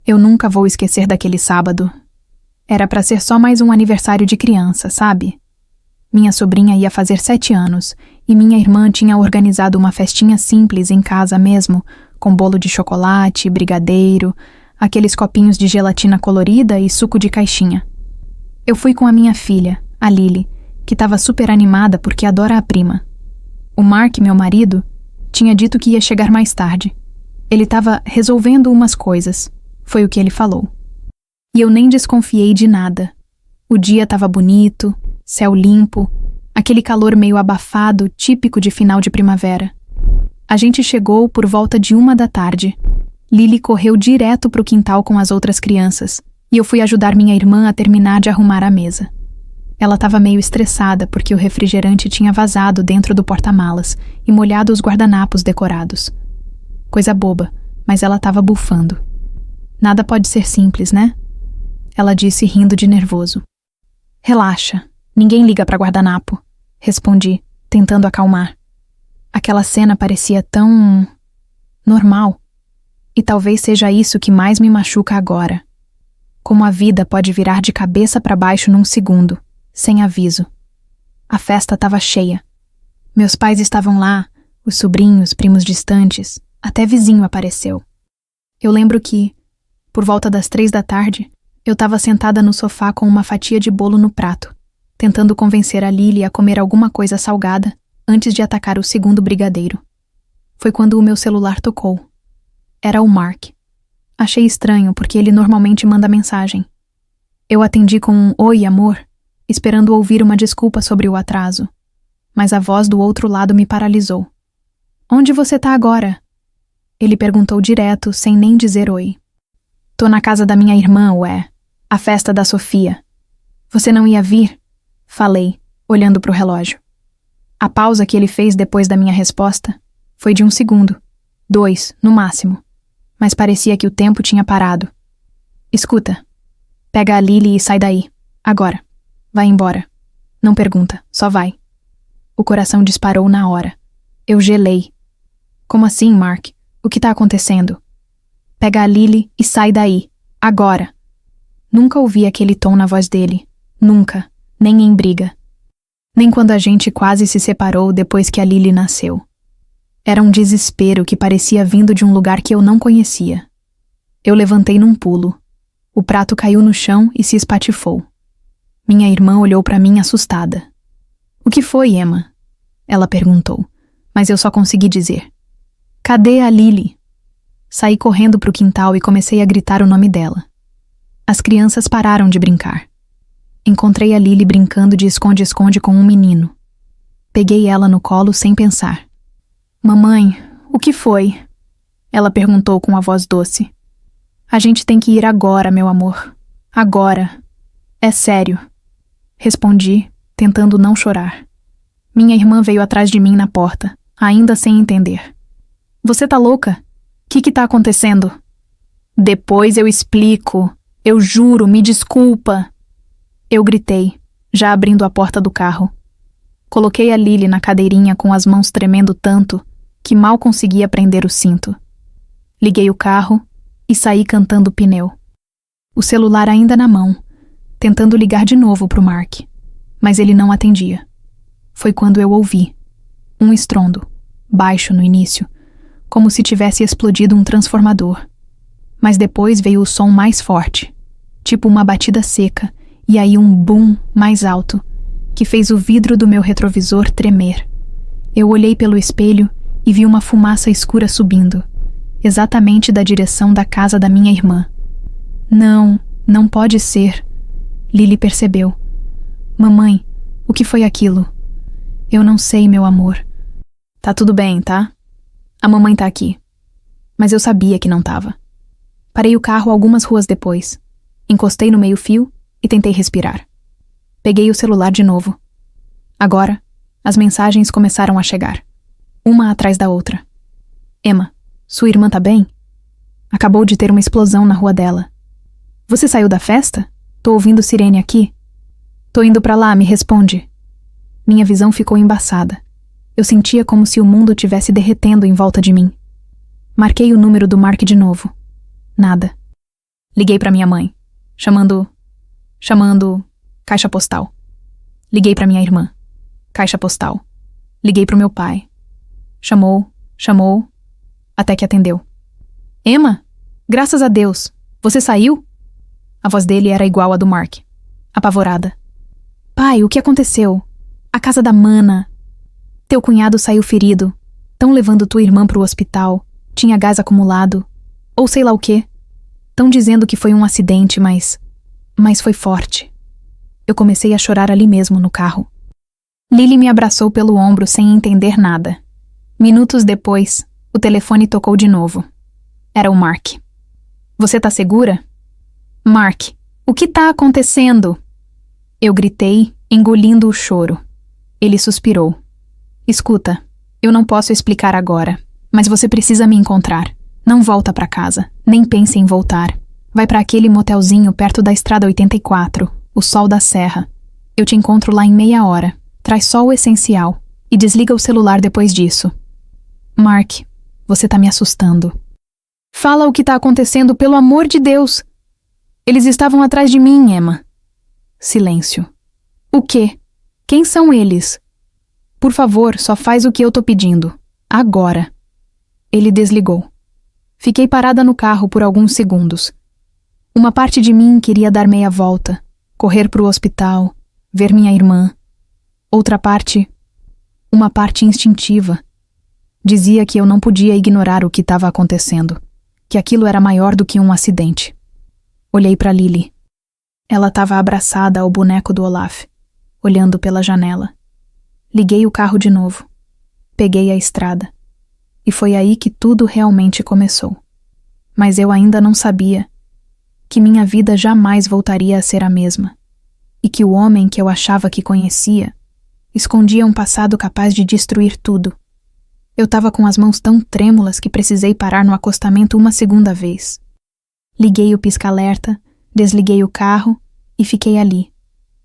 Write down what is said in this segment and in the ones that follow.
Eu nunca vou esquecer daquele sábado. Era para ser só mais um aniversário de criança, sabe? Minha sobrinha ia fazer 7 anos e minha irmã tinha organizado uma festinha simples em casa mesmo, com bolo de chocolate, brigadeiro, aqueles copinhos de gelatina colorida e suco de caixinha. Eu fui com a minha filha, a Lily, que estava super animada porque adora a prima. O Mark, meu marido, tinha dito que ia chegar mais tarde. Ele estava resolvendo umas coisas, foi o que ele falou. E eu nem desconfiei de nada. O dia estava bonito, céu limpo, aquele calor meio abafado, típico de final de primavera. A gente chegou por volta de 1 da tarde. Lily correu direto para o quintal com as outras crianças, e eu fui ajudar minha irmã a terminar de arrumar a mesa. Ela estava meio estressada porque o refrigerante tinha vazado dentro do porta-malas e molhado os guardanapos decorados. Coisa boba, mas ela estava bufando. Nada pode ser simples, né? Ela disse rindo de nervoso. Relaxa, ninguém liga para guardanapo, respondi, tentando acalmar. Aquela cena parecia tão normal. E talvez seja isso que mais me machuca agora. Como a vida pode virar de cabeça para baixo num segundo, sem aviso. A festa estava cheia. Meus pais estavam lá, os sobrinhos, primos distantes, até vizinho apareceu. Eu lembro que, por volta das 3 da tarde, eu estava sentada no sofá com uma fatia de bolo no prato, tentando convencer a Lily a comer alguma coisa salgada antes de atacar o segundo brigadeiro. Foi quando o meu celular tocou. Era o Mark. Achei estranho porque ele normalmente manda mensagem. Eu atendi com um "Oi, amor", esperando ouvir uma desculpa sobre o atraso. Mas a voz do outro lado me paralisou. "Onde você tá agora?" Ele perguntou direto, sem nem dizer oi. "Tô na casa da minha irmã, ué. A festa da Sofia." "Você não ia vir?" Falei, olhando pro relógio. A pausa que ele fez depois da minha resposta foi de 1 segundo. 2, no máximo. Mas parecia que o tempo tinha parado. "Escuta, pega a Lily e sai daí. Agora. Vai embora. Não pergunta, só vai." O coração disparou na hora. Eu gelei. "Como assim, Mark? O que tá acontecendo?" "Pega a Lily e sai daí. Agora." Nunca ouvi aquele tom na voz dele. Nunca. Nem em briga. Nem quando a gente quase se separou depois que a Lily nasceu. Era um desespero que parecia vindo de um lugar que eu não conhecia. Eu levantei num pulo. O prato caiu no chão e se espatifou. Minha irmã olhou para mim assustada. "O que foi, Emma?" Ela perguntou, mas eu só consegui dizer: "Cadê a Lily?" Saí correndo para o quintal e comecei a gritar o nome dela. As crianças pararam de brincar. Encontrei a Lily brincando de esconde-esconde com um menino. Peguei ela no colo sem pensar. "Mamãe, o que foi?" Ela perguntou com a voz doce. "A gente tem que ir agora, meu amor. Agora. É sério." Respondi, tentando não chorar. Minha irmã veio atrás de mim na porta, ainda sem entender. "Você tá louca? O que tá acontecendo?" "Depois eu explico. Eu juro, me desculpa." Eu gritei, já abrindo a porta do carro. Coloquei a Lily na cadeirinha com as mãos tremendo tanto que mal conseguia prender o cinto. Liguei o carro e saí cantando o pneu. O celular ainda na mão, tentando ligar de novo pro Mark, mas ele não atendia. Foi quando eu ouvi um estrondo, baixo no início, como se tivesse explodido um transformador. Mas depois veio o som mais forte, tipo uma batida seca, e aí um boom mais alto, que fez o vidro do meu retrovisor tremer. Eu olhei pelo espelho e vi uma fumaça escura subindo, exatamente da direção da casa da minha irmã. Não, não pode ser. Lily percebeu. "Mamãe, o que foi aquilo?" "Eu não sei, meu amor." "Tá tudo bem, tá? A mamãe tá aqui." Mas eu sabia que não tava. Parei o carro algumas ruas depois. Encostei no meio-fio e tentei respirar. Peguei o celular de novo. Agora, as mensagens começaram a chegar, uma atrás da outra. "Emma, sua irmã tá bem? Acabou de ter uma explosão na rua dela." "Você saiu da festa? Tô ouvindo sirene aqui." "Tô indo pra lá, me responde." Minha visão ficou embaçada. Eu sentia como se o mundo tivesse derretendo em volta de mim. Marquei o número do Mark de novo. Nada. Liguei para minha mãe. Chamando... Caixa postal. Liguei para minha irmã. Caixa postal. Liguei pro meu pai. Chamou, até que atendeu. Emma? Graças a Deus. Você saiu? A voz dele era igual à do Mark. Apavorada. Pai, o que aconteceu? A casa da Mana. Teu cunhado saiu ferido. Tão levando tua irmã pro hospital. Tinha gás acumulado. Ou sei lá o quê. Tão dizendo que foi um acidente, mas foi forte. Eu comecei a chorar ali mesmo no carro. Lily me abraçou pelo ombro sem entender nada. Minutos depois, o telefone tocou de novo. Era o Mark. Você tá segura? Mark, o que tá acontecendo? Eu gritei, engolindo o choro. Ele suspirou. Escuta, eu não posso explicar agora, mas você precisa me encontrar. Não volta pra casa, nem pense em voltar. Vai pra aquele motelzinho perto da estrada 84, o Sol da Serra. Eu te encontro lá em meia hora. Traz só o essencial e desliga o celular depois disso. Mark, você tá me assustando. Fala o que tá acontecendo, pelo amor de Deus. Eles estavam atrás de mim, Emma. Silêncio. O quê? Quem são eles? Por favor, só faz o que eu tô pedindo. Agora. Ele desligou. Fiquei parada no carro por alguns segundos. Uma parte de mim queria dar meia volta, correr pro hospital, ver minha irmã. Outra parte, uma parte instintiva, dizia que eu não podia ignorar o que estava acontecendo, que aquilo era maior do que um acidente. Olhei para Lily. Ela estava abraçada ao boneco do Olaf, olhando pela janela. Liguei o carro de novo. Peguei a estrada. E foi aí que tudo realmente começou. Mas eu ainda não sabia que minha vida jamais voltaria a ser a mesma, e que o homem que eu achava que conhecia escondia um passado capaz de destruir tudo. Eu estava com as mãos tão trêmulas que precisei parar no acostamento uma segunda vez. Liguei o pisca-alerta, desliguei o carro e fiquei ali,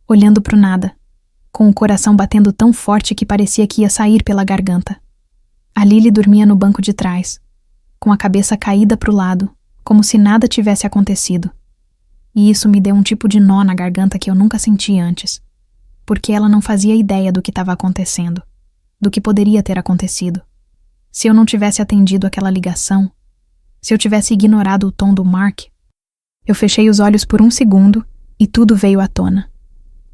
olhando pro nada, com o coração batendo tão forte que parecia que ia sair pela garganta. A Lily dormia no banco de trás, com a cabeça caída pro lado, como se nada tivesse acontecido. E isso me deu um tipo de nó na garganta que eu nunca senti antes, porque ela não fazia ideia do que estava acontecendo, do que poderia ter acontecido. Se eu não tivesse atendido aquela ligação, se eu tivesse ignorado o tom do Mark, eu fechei os olhos por um segundo e tudo veio à tona.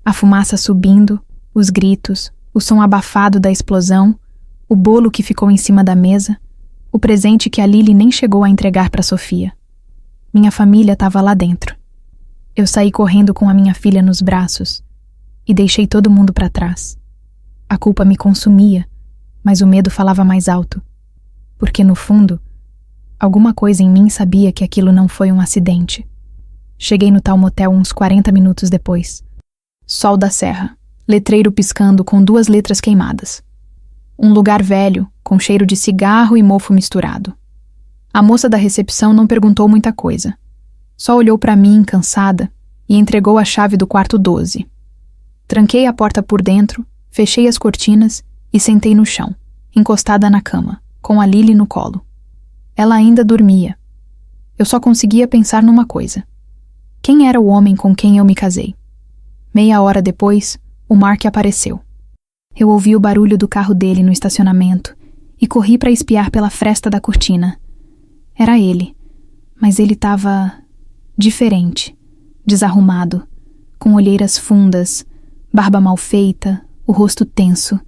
A fumaça subindo, os gritos, o som abafado da explosão, o bolo que ficou em cima da mesa, o presente que a Lily nem chegou a entregar para Sofia. Minha família estava lá dentro. Eu saí correndo com a minha filha nos braços e deixei todo mundo para trás. A culpa me consumia, mas o medo falava mais alto, porque no fundo, alguma coisa em mim sabia que aquilo não foi um acidente. Cheguei no tal motel uns 40 minutos depois. Sol da Serra, letreiro piscando com 2 letras queimadas. Um lugar velho, com cheiro de cigarro e mofo misturado. A moça da recepção não perguntou muita coisa. Só olhou para mim, cansada, e entregou a chave do quarto 12. Tranquei a porta por dentro, fechei as cortinas e sentei no chão, encostada na cama, com a Lily no colo. Ela ainda dormia. Eu só conseguia pensar numa coisa. Quem era o homem com quem eu me casei? Meia hora depois, o Mark apareceu. Eu ouvi o barulho do carro dele no estacionamento e corri para espiar pela fresta da cortina. Era ele, mas ele estava diferente, desarrumado, com olheiras fundas, barba mal feita, o rosto tenso.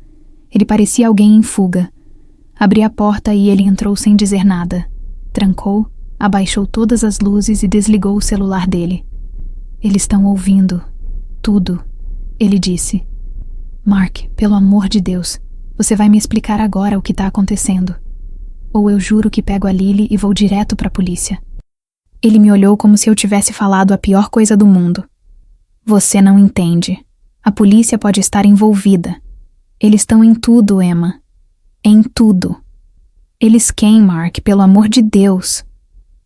Ele parecia alguém em fuga. Abri a porta e ele entrou sem dizer nada. Trancou, abaixou todas as luzes e desligou o celular dele. Eles estão ouvindo. Tudo, ele disse. Mark, pelo amor de Deus, você vai me explicar agora o que está acontecendo. Ou eu juro que pego a Lily e vou direto para a polícia. Ele me olhou como se eu tivesse falado a pior coisa do mundo. Você não entende. A polícia pode estar envolvida. Eles estão em tudo, Emma. Em tudo. Eles quem, Mark, pelo amor de Deus?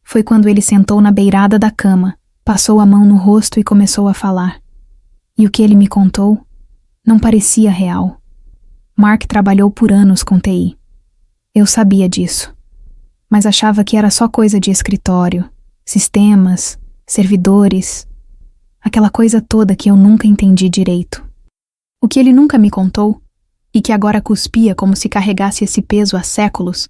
Foi quando ele sentou na beirada da cama, passou a mão no rosto e começou a falar. E o que ele me contou não parecia real. Mark trabalhou por anos com TI. Eu sabia disso, mas achava que era só coisa de escritório, sistemas, servidores, aquela coisa toda que eu nunca entendi direito. O que ele nunca me contou, e que agora cuspia como se carregasse esse peso há séculos,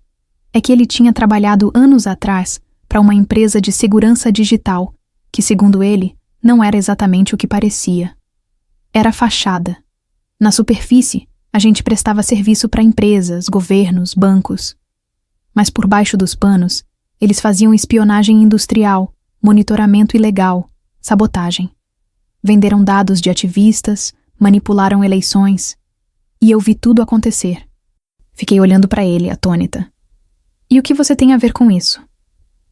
é que ele tinha trabalhado anos atrás para uma empresa de segurança digital, que, segundo ele, não era exatamente o que parecia. Era fachada. Na superfície, a gente prestava serviço para empresas, governos, bancos. Mas por baixo dos panos, eles faziam espionagem industrial, monitoramento ilegal, sabotagem. Venderam dados de ativistas, manipularam eleições. E eu vi tudo acontecer. Fiquei olhando para ele, atônita. E o que você tem a ver com isso?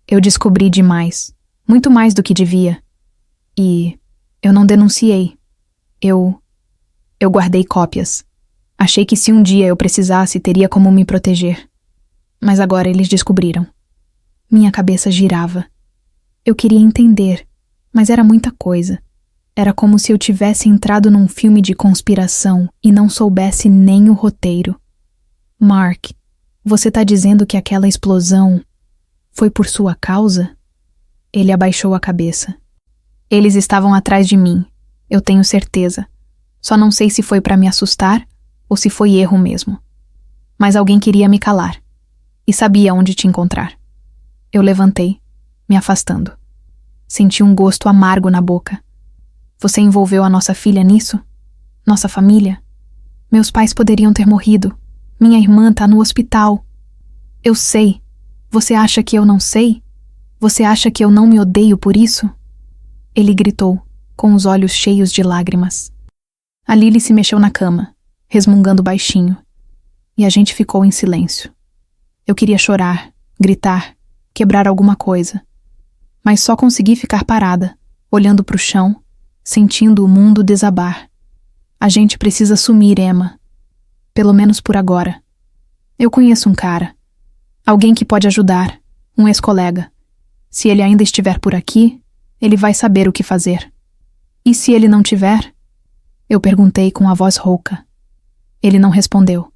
Eu descobri demais, muito mais do que devia. E eu não denunciei. Eu guardei cópias. Achei que se um dia eu precisasse, teria como me proteger. Mas agora eles descobriram. Minha cabeça girava. Eu queria entender, mas era muita coisa. Era como se eu tivesse entrado num filme de conspiração e não soubesse nem o roteiro. Mark, você tá dizendo que aquela explosão foi por sua causa? Ele abaixou a cabeça. Eles estavam atrás de mim, eu tenho certeza. Só não sei se foi para me assustar ou se foi erro mesmo. Mas alguém queria me calar e sabia onde te encontrar. Eu levantei, me afastando. Senti um gosto amargo na boca. Você envolveu a nossa filha nisso? Nossa família? Meus pais poderiam ter morrido. Minha irmã tá no hospital. Eu sei. Você acha que eu não sei? Você acha que eu não me odeio por isso? Ele gritou, com os olhos cheios de lágrimas. A Lily se mexeu na cama, resmungando baixinho. E a gente ficou em silêncio. Eu queria chorar, gritar, quebrar alguma coisa. Mas só consegui ficar parada, olhando pro chão, sentindo o mundo desabar. A gente precisa sumir, Emma. Pelo menos por agora. Eu conheço um cara. Alguém que pode ajudar. Um ex-colega. Se ele ainda estiver por aqui, ele vai saber o que fazer. E se ele não tiver? Eu perguntei com a voz rouca. Ele não respondeu.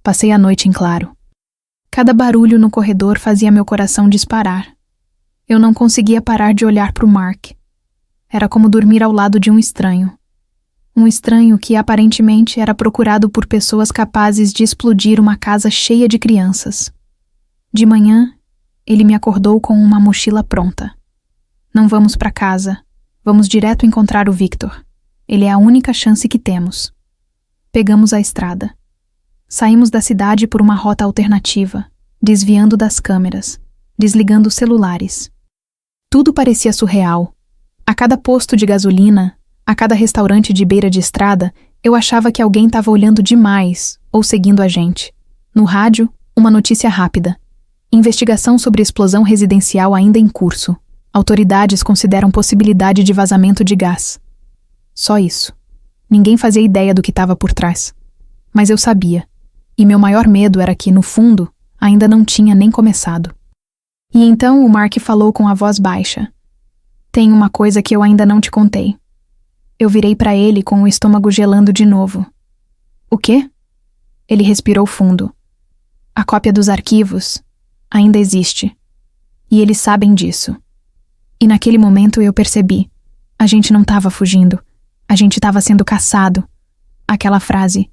Passei a noite em claro. Cada barulho no corredor fazia meu coração disparar. Eu não conseguia parar de olhar para o Mark. Era como dormir ao lado de um estranho. Um estranho que aparentemente era procurado por pessoas capazes de explodir uma casa cheia de crianças. De manhã, ele me acordou com uma mochila pronta. Não vamos para casa. Vamos direto encontrar o Victor. Ele é a única chance que temos. Pegamos a estrada. Saímos da cidade por uma rota alternativa, desviando das câmeras, desligando os celulares. Tudo parecia surreal. A cada posto de gasolina, a cada restaurante de beira de estrada, eu achava que alguém estava olhando demais ou seguindo a gente. No rádio, uma notícia rápida. Investigação sobre explosão residencial ainda em curso. Autoridades consideram possibilidade de vazamento de gás. Só isso. Ninguém fazia ideia do que estava por trás. Mas eu sabia. E meu maior medo era que, no fundo, ainda não tinha nem começado. E então o Mark falou com a voz baixa. Tem uma coisa que eu ainda não te contei. Eu virei para ele com o estômago gelando de novo. O quê? Ele respirou fundo. A cópia dos arquivos ainda existe. E eles sabem disso. E naquele momento eu percebi. A gente não estava fugindo. A gente estava sendo caçado. Aquela frase.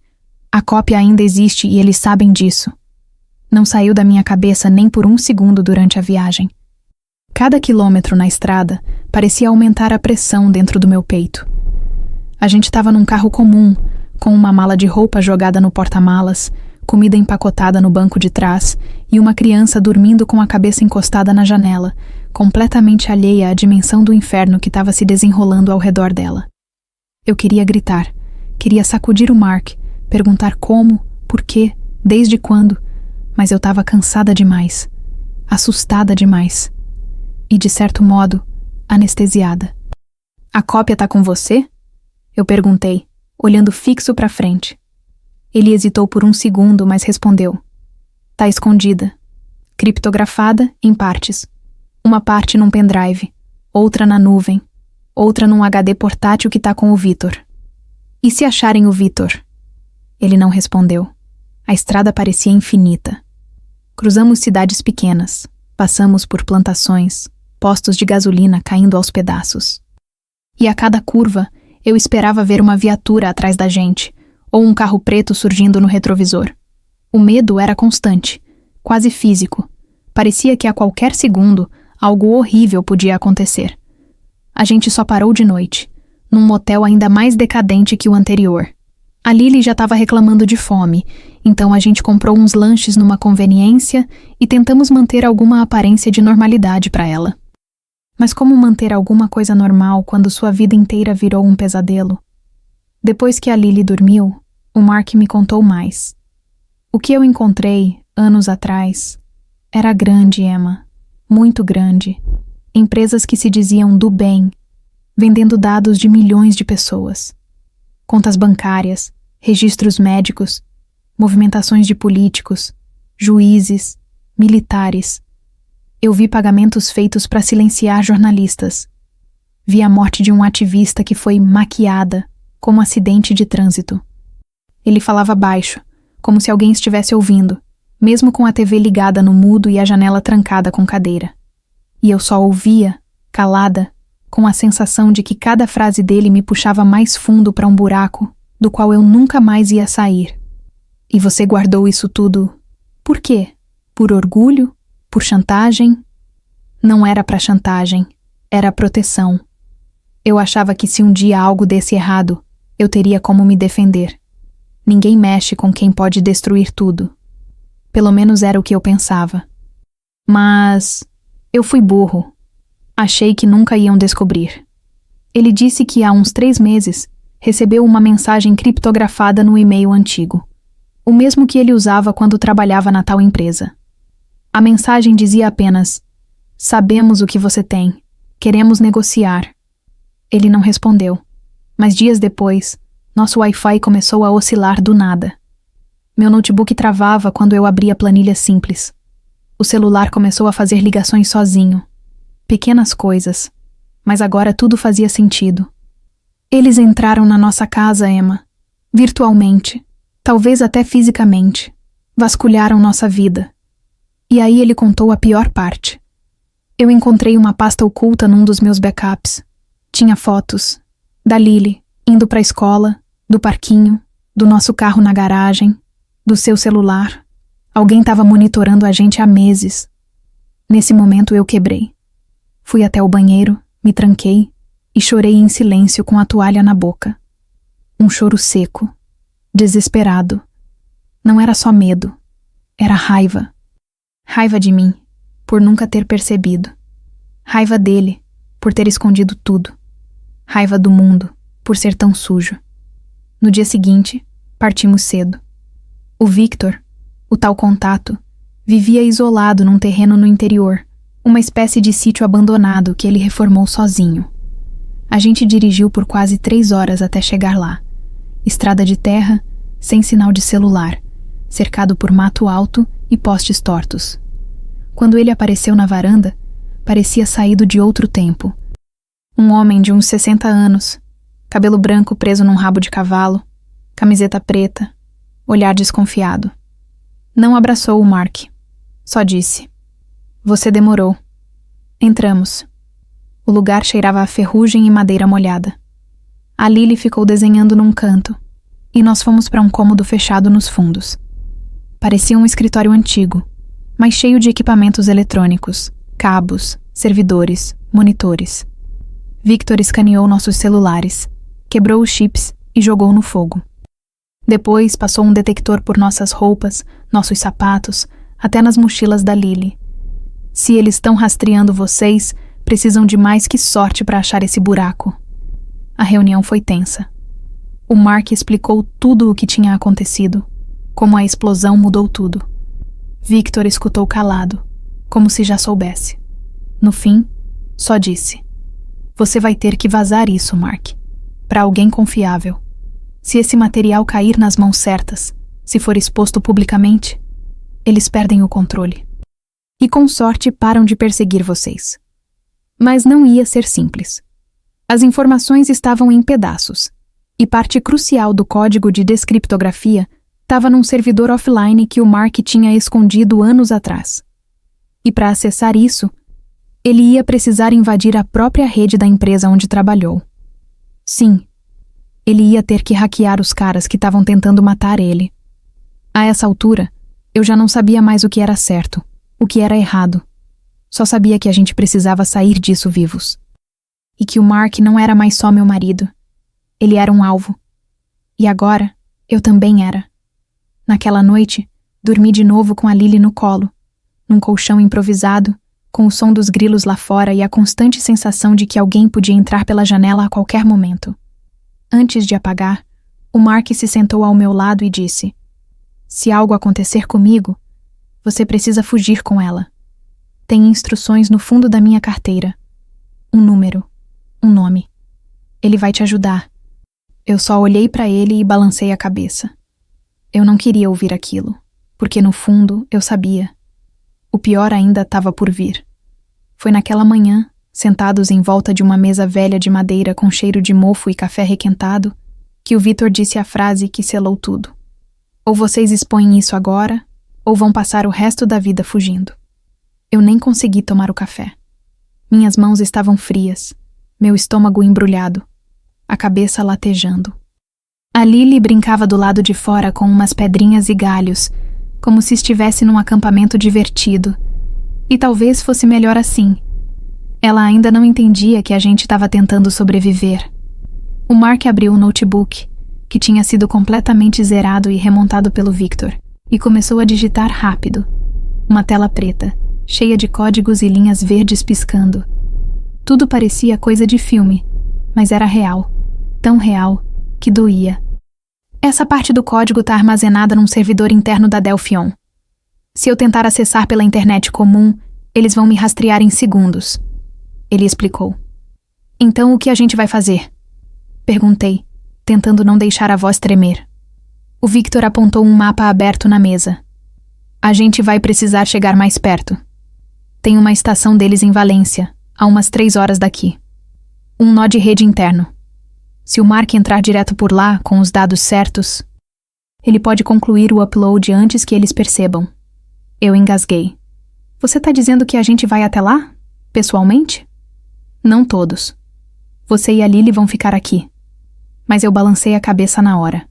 A cópia ainda existe e eles sabem disso. Não saiu da minha cabeça nem por um segundo durante a viagem. Cada quilômetro na estrada parecia aumentar a pressão dentro do meu peito. A gente estava num carro comum, com uma mala de roupa jogada no porta-malas, comida empacotada no banco de trás e uma criança dormindo com a cabeça encostada na janela, completamente alheia à dimensão do inferno que estava se desenrolando ao redor dela. Eu queria gritar, queria sacudir o Mark, perguntar como, por quê, desde quando, mas eu estava cansada demais, assustada demais e, de certo modo, anestesiada. A cópia tá com você? Eu perguntei, olhando fixo para frente. Ele hesitou por um segundo, mas respondeu. Tá escondida. Criptografada em partes. Uma parte num pendrive, outra na nuvem, outra num HD portátil que tá com o Victor. E se acharem o Victor? Ele não respondeu. A estrada parecia infinita. Cruzamos cidades pequenas, passamos por plantações, postos de gasolina caindo aos pedaços. E a cada curva, eu esperava ver uma viatura atrás da gente, ou um carro preto surgindo no retrovisor. O medo era constante, quase físico. Parecia que a qualquer segundo, algo horrível podia acontecer. A gente só parou de noite, num motel ainda mais decadente que o anterior. A Lily já estava reclamando de fome, então a gente comprou uns lanches numa conveniência e tentamos manter alguma aparência de normalidade para ela. Mas como manter alguma coisa normal quando sua vida inteira virou um pesadelo? Depois que a Lily dormiu, o Mark me contou mais. O que eu encontrei, anos atrás, era grande, Emma. Muito grande. Empresas que se diziam do bem, vendendo dados de milhões de pessoas. Contas bancárias, registros médicos, movimentações de políticos, juízes, militares. Eu vi pagamentos feitos para silenciar jornalistas. Vi a morte de um ativista que foi maquiada como acidente de trânsito. Ele falava baixo, como se alguém estivesse ouvindo, mesmo com a TV ligada no mudo e a janela trancada com cadeira. E eu só ouvia, calada, com a sensação de que cada frase dele me puxava mais fundo para um buraco do qual eu nunca mais ia sair. E você guardou isso tudo por quê? Por orgulho? Por chantagem? Não era para chantagem, era proteção. Eu achava que se um dia algo desse errado, eu teria como me defender. Ninguém mexe com quem pode destruir tudo. Pelo menos era o que eu pensava. Mas eu fui burro. Achei que nunca iam descobrir. Ele disse que há uns 3 meses recebeu uma mensagem criptografada no e-mail antigo, o mesmo que ele usava quando trabalhava na tal empresa. A mensagem dizia apenas: "Sabemos o que você tem. Queremos negociar." Ele não respondeu, mas dias depois, nosso Wi-Fi começou a oscilar do nada. Meu notebook travava quando eu abria planilhas simples. O celular começou a fazer ligações sozinho. Pequenas coisas, mas agora tudo fazia sentido. Eles entraram na nossa casa, Emma. Virtualmente, talvez até fisicamente. Vasculharam nossa vida. E aí ele contou a pior parte. Eu encontrei uma pasta oculta num dos meus backups. Tinha fotos da Lily indo para a escola, do parquinho, do nosso carro na garagem, do seu celular. Alguém estava monitorando a gente há meses. Nesse momento eu quebrei. Fui até o banheiro, me tranquei e chorei em silêncio com a toalha na boca. Um choro seco, desesperado. Não era só medo, era raiva. Raiva de mim, por nunca ter percebido. Raiva dele, por ter escondido tudo. Raiva do mundo, por ser tão sujo. No dia seguinte, partimos cedo. O Victor, o tal contato, vivia isolado num terreno no interior, uma espécie de sítio abandonado que ele reformou sozinho. A gente dirigiu por quase 3 horas até chegar lá. Estrada de terra, sem sinal de celular, cercado por mato alto e postes tortos. Quando ele apareceu na varanda, parecia saído de outro tempo. Um homem de uns 60 anos, cabelo branco preso num rabo de cavalo, camiseta preta, olhar desconfiado. Não abraçou o Mark, só disse: "Você demorou." Entramos. O lugar cheirava a ferrugem e madeira molhada. A Lily ficou desenhando num canto, e nós fomos para um cômodo fechado nos fundos. Parecia um escritório antigo, mas cheio de equipamentos eletrônicos, cabos, servidores, monitores. Victor escaneou nossos celulares, quebrou os chips e jogou no fogo. Depois passou um detector por nossas roupas, nossos sapatos, até nas mochilas da Lily. Se eles estão rastreando vocês, precisam de mais que sorte para achar esse buraco. A reunião foi tensa. O Mark explicou tudo o que tinha acontecido, como a explosão mudou tudo. Victor escutou calado, como se já soubesse. No fim, só disse: "Você vai ter que vazar isso, Mark, para alguém confiável. Se esse material cair nas mãos certas, se for exposto publicamente, eles perdem o controle. E com sorte param de perseguir vocês." Mas não ia ser simples. As informações estavam em pedaços, e parte crucial do código de descriptografia estava num servidor offline que o Mark tinha escondido anos atrás. E para acessar isso, Ele ia precisar invadir a própria rede da empresa onde trabalhou. Sim, ele ia ter que hackear os caras que estavam tentando matar ele. A essa altura, eu já não sabia mais o que era certo, o que era errado. Só sabia que a gente precisava sair disso vivos. E que o Mark não era mais só meu marido. Ele era um alvo. E agora, eu também era. Naquela noite, dormi de novo com a Lily no colo, num colchão improvisado, com o som dos grilos lá fora e a constante sensação de que alguém podia entrar pela janela a qualquer momento. Antes de apagar, o Mark se sentou ao meu lado e disse: "Se algo acontecer comigo, você precisa fugir com ela. Tem instruções no fundo da minha carteira. Um número, um nome. Ele vai te ajudar." Eu só olhei para ele e balancei a cabeça. Eu não queria ouvir aquilo, porque no fundo eu sabia. O pior ainda estava por vir. Foi naquela manhã, sentados em volta de uma mesa velha de madeira com cheiro de mofo e café requentado, que o Victor disse a frase que selou tudo. Ou vocês expõem isso agora, ou vão passar o resto da vida fugindo. Eu nem consegui tomar o café. Minhas mãos estavam frias, meu estômago embrulhado, a cabeça latejando. A Lily brincava do lado de fora com umas pedrinhas e galhos, como se estivesse num acampamento divertido. E talvez fosse melhor assim. Ela ainda não entendia que a gente estava tentando sobreviver. O Mark abriu o notebook, que tinha sido completamente zerado e remontado pelo Victor, e começou a digitar rápido. Uma tela preta, cheia de códigos e linhas verdes piscando. Tudo parecia coisa de filme, mas era real. Tão real que doía. Essa parte do código está armazenada num servidor interno da Delphion. Se eu tentar acessar pela internet comum, eles vão me rastrear em segundos. Ele explicou. Então o que a gente vai fazer? Perguntei, tentando não deixar a voz tremer. O Victor apontou um mapa aberto na mesa. A gente vai precisar chegar mais perto. Tem uma estação deles em Valência, a umas 3 horas daqui. Um nó de rede interno. Se o Mark entrar direto por lá, com os dados certos, ele pode concluir o upload antes que eles percebam. Eu engasguei. Você tá dizendo que a gente vai até lá? Pessoalmente? Não todos. Você e a Lily vão ficar aqui. Mas eu balancei a cabeça na hora.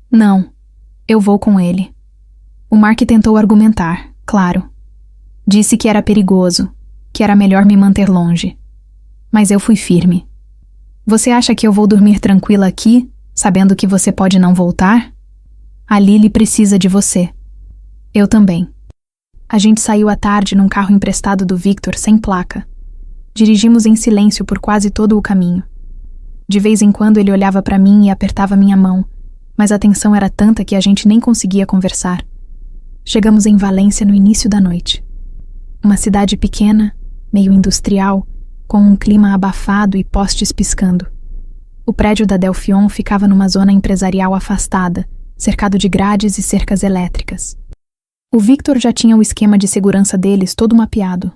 Não, eu vou com ele. O Mark tentou argumentar, claro. Disse que era perigoso, que era melhor me manter longe. Mas eu fui firme. Você acha que eu vou dormir tranquila aqui, sabendo que você pode não voltar? A Lily precisa de você. Eu também. A gente saiu à tarde num carro emprestado do Victor sem placa. Dirigimos em silêncio por quase todo o caminho. De vez em quando ele olhava para mim e apertava minha mão, mas a tensão era tanta que a gente nem conseguia conversar. Chegamos em Valência no início da noite. Uma cidade pequena, meio industrial, com um clima abafado e postes piscando. O prédio da Delphion ficava numa zona empresarial afastada, cercado de grades e cercas elétricas. O Victor já tinha o esquema de segurança deles todo mapeado.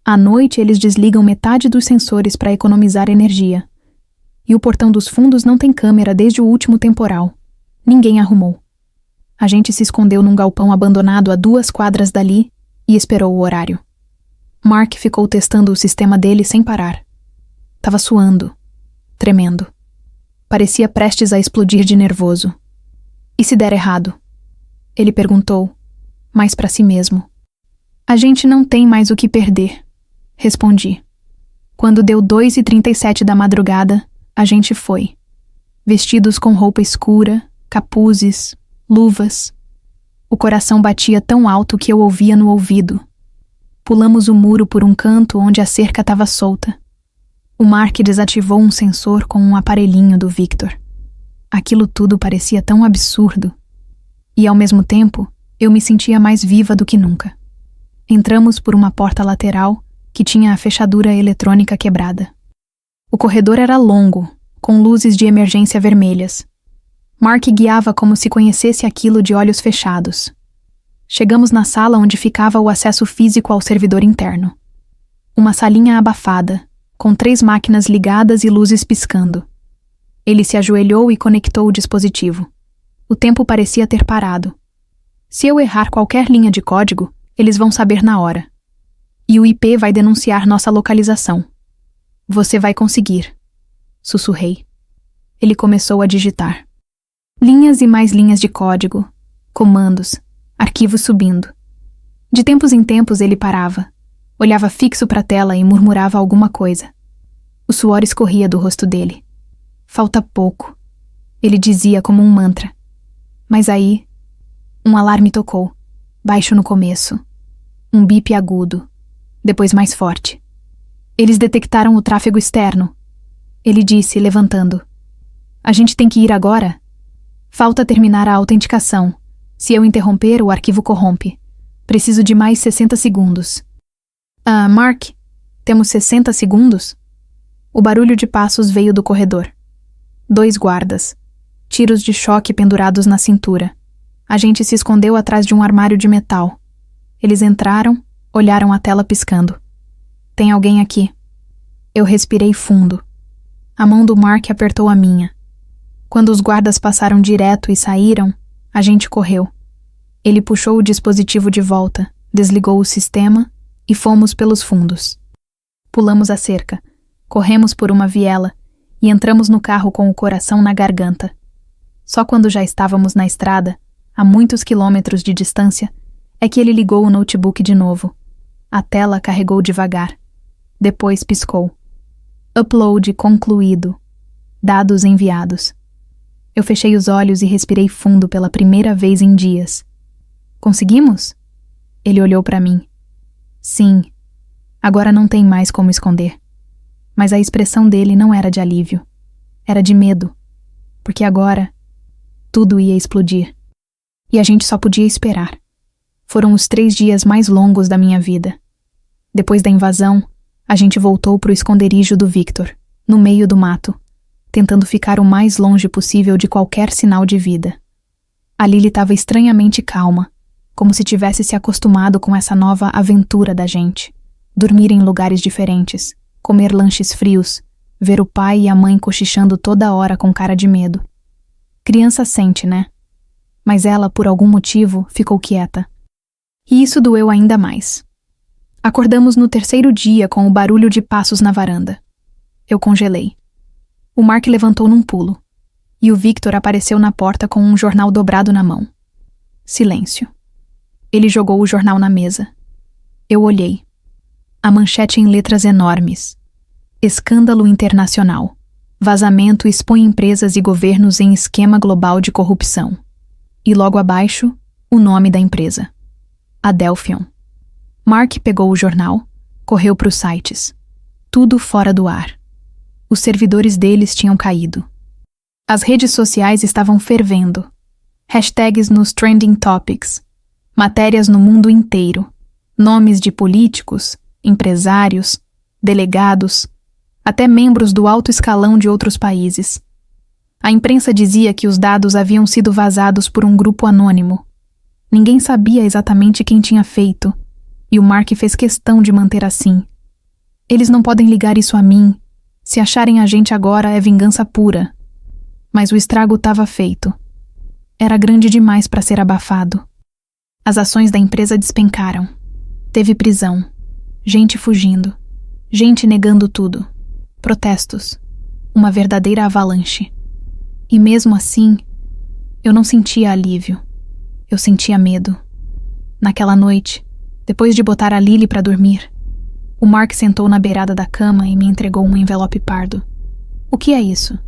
À noite, eles desligam metade dos sensores para economizar energia. E o portão dos fundos não tem câmera desde o último temporal. Ninguém arrumou. A gente se escondeu num galpão abandonado a 2 quadras dali e esperou o horário. Mark ficou testando o sistema dele sem parar. Tava suando, tremendo. Parecia prestes a explodir de nervoso. E se der errado? Ele perguntou, mas para si mesmo. A gente não tem mais o que perder, respondi. Quando deu 2h37 da madrugada, a gente foi. Vestidos com roupa escura, capuzes, luvas. O coração batia tão alto que eu ouvia no ouvido. Pulamos o muro por um canto onde a cerca estava solta. O Mark desativou um sensor com um aparelhinho do Victor. Aquilo tudo parecia tão absurdo. E, ao mesmo tempo, eu me sentia mais viva do que nunca. Entramos por uma porta lateral que tinha a fechadura eletrônica quebrada. O corredor era longo, com luzes de emergência vermelhas. Mark guiava como se conhecesse aquilo de olhos fechados. Chegamos na sala onde ficava o acesso físico ao servidor interno. Uma salinha abafada, com 3 máquinas ligadas e luzes piscando. Ele se ajoelhou e conectou o dispositivo. O tempo parecia ter parado. Se eu errar qualquer linha de código, eles vão saber na hora. E o IP vai denunciar nossa localização. Você vai conseguir, sussurrei. Ele começou a digitar. Linhas e mais linhas de código, comandos, arquivos subindo. De tempos em tempos ele parava, olhava fixo para a tela e murmurava alguma coisa. O suor escorria do rosto dele. Falta pouco, ele dizia como um mantra. Mas aí, um alarme tocou, baixo no começo. Um bip agudo, depois mais forte. Eles detectaram o tráfego externo. Ele disse, levantando. A gente tem que ir agora? Falta terminar a autenticação. Se eu interromper, o arquivo corrompe. Preciso de mais 60 segundos. Mark, temos 60 segundos? O barulho de passos veio do corredor. 2 guardas. Tiros de choque pendurados na cintura. A gente se escondeu atrás de um armário de metal. Eles entraram, olharam a tela piscando. Tem alguém aqui. Eu respirei fundo. A mão do Mark apertou a minha. Quando os guardas passaram direto e saíram, a gente correu. Ele puxou o dispositivo de volta, desligou o sistema e fomos pelos fundos. Pulamos a cerca, corremos por uma viela e entramos no carro com o coração na garganta. Só quando já estávamos na estrada, a muitos quilômetros de distância, é que ele ligou o notebook de novo. A tela carregou devagar. Depois piscou. Upload concluído. Dados enviados. Eu fechei os olhos e respirei fundo pela primeira vez em dias. Conseguimos? Ele olhou para mim. Sim. Agora não tem mais como esconder. Mas a expressão dele não era de alívio. Era de medo. Porque agora, tudo ia explodir. E a gente só podia esperar. Foram os 3 dias mais longos da minha vida. Depois da invasão, a gente voltou pro esconderijo do Victor, no meio do mato, tentando ficar o mais longe possível de qualquer sinal de vida. A Lily estava estranhamente calma, como se tivesse se acostumado com essa nova aventura da gente. Dormir em lugares diferentes, comer lanches frios, ver o pai e a mãe cochichando toda hora com cara de medo. Criança sente, né? Mas ela, por algum motivo, ficou quieta. E isso doeu ainda mais. Acordamos no 3º dia com o barulho de passos na varanda. Eu congelei. O Mark levantou num pulo, e o Victor apareceu na porta com um jornal dobrado na mão. Silêncio. Ele jogou o jornal na mesa. Eu olhei. A manchete em letras enormes. Escândalo internacional. Vazamento expõe empresas e governos em esquema global de corrupção. E logo abaixo, o nome da empresa. Adelphion. Mark pegou o jornal, correu para os sites. Tudo fora do ar. Os servidores deles tinham caído. As redes sociais estavam fervendo. Hashtags nos trending topics. Matérias no mundo inteiro. Nomes de políticos, empresários, delegados, até membros do alto escalão de outros países. A imprensa dizia que os dados haviam sido vazados por um grupo anônimo. Ninguém sabia exatamente quem tinha feito, e o Mark fez questão de manter assim. Eles não podem ligar isso a mim. Se acharem a gente agora é vingança pura. Mas o estrago estava feito. Era grande demais para ser abafado. As ações da empresa despencaram. Teve prisão. Gente fugindo. Gente negando tudo. Protestos. Uma verdadeira avalanche. E mesmo assim, eu não sentia alívio. Eu sentia medo. Naquela noite, depois de botar a Lily para dormir, o Mark sentou na beirada da cama e me entregou um envelope pardo. O que é isso?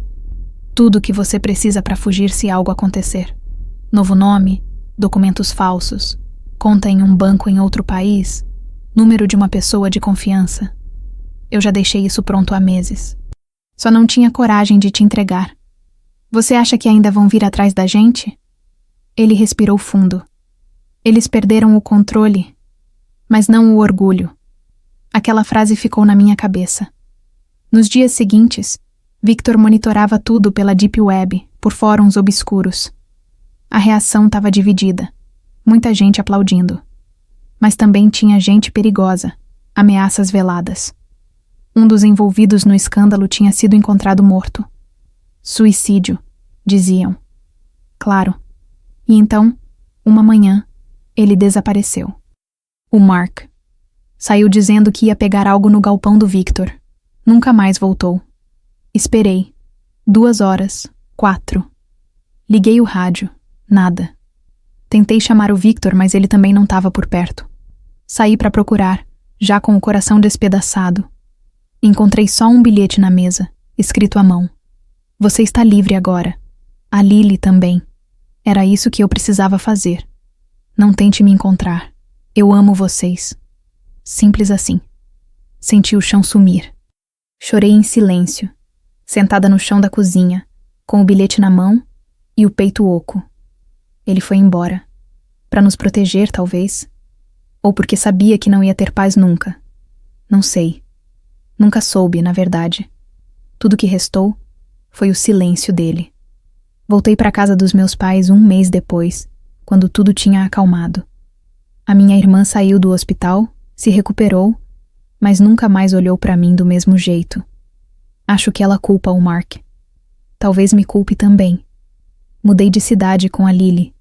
Tudo o que você precisa para fugir se algo acontecer. Novo nome, documentos falsos, conta em um banco em outro país, número de uma pessoa de confiança. Eu já deixei isso pronto há meses. Só não tinha coragem de te entregar. Você acha que ainda vão vir atrás da gente? Ele respirou fundo. Eles perderam o controle, mas não o orgulho. Aquela frase ficou na minha cabeça. Nos dias seguintes, Victor monitorava tudo pela Deep Web, por fóruns obscuros. A reação estava dividida. Muita gente aplaudindo. Mas também tinha gente perigosa, ameaças veladas. Um dos envolvidos no escândalo tinha sido encontrado morto. Suicídio, diziam. Claro. E então, uma manhã, ele desapareceu. O Mark. Saiu dizendo que ia pegar algo no galpão do Victor. Nunca mais voltou. Esperei. 2 horas, 4. Liguei o rádio. Nada. Tentei chamar o Victor, mas ele também não estava por perto. Saí para procurar, já com o coração despedaçado. Encontrei só um bilhete na mesa, escrito à mão. Você está livre agora. A Lily também. Era isso que eu precisava fazer. Não tente me encontrar. Eu amo vocês. Simples assim. Senti o chão sumir. Chorei em silêncio, sentada no chão da cozinha, com o bilhete na mão e o peito oco. Ele foi embora. Para nos proteger, talvez. Ou porque sabia que não ia ter paz nunca. Não sei. Nunca soube, na verdade. Tudo que restou foi o silêncio dele. Voltei para a casa dos meus pais 1 mês depois, quando tudo tinha acalmado. A minha irmã saiu do hospital, se recuperou, mas nunca mais olhou para mim do mesmo jeito. Acho que ela culpa o Mark. Talvez me culpe também. Mudei de cidade com a Lily.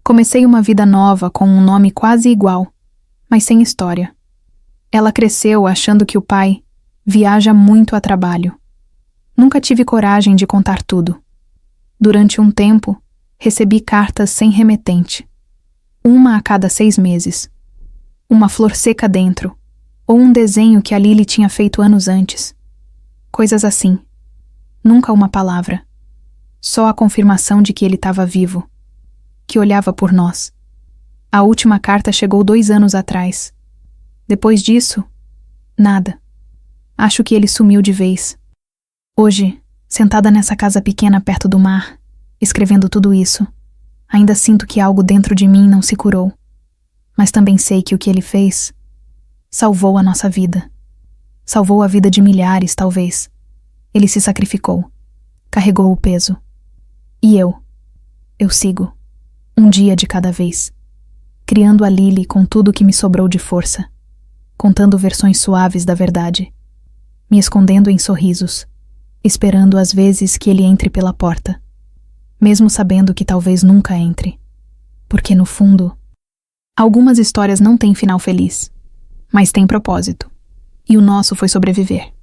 Comecei uma vida nova com um nome quase igual, mas sem história. Ela cresceu achando que o pai viaja muito a trabalho. Nunca tive coragem de contar tudo. Durante um tempo, recebi cartas sem remetente. 1 a cada 6 meses. Uma flor seca dentro, ou um desenho que a Lily tinha feito anos antes. Coisas assim. Nunca uma palavra. Só a confirmação de que ele estava vivo. Que olhava por nós. A última carta chegou 2 anos atrás. Depois disso, nada. Acho que ele sumiu de vez. Hoje, sentada nessa casa pequena perto do mar, escrevendo tudo isso, ainda sinto que algo dentro de mim não se curou. Mas também sei que o que ele fez salvou a nossa vida. Salvou a vida de milhares, talvez. Ele se sacrificou. Carregou o peso. E eu sigo. Um dia de cada vez. Criando a Lily com tudo que me sobrou de força. Contando versões suaves da verdade. Me escondendo em sorrisos. Esperando às vezes que ele entre pela porta. Mesmo sabendo que talvez nunca entre. Porque no fundo, algumas histórias não têm final feliz. Mas têm propósito. E o nosso foi sobreviver.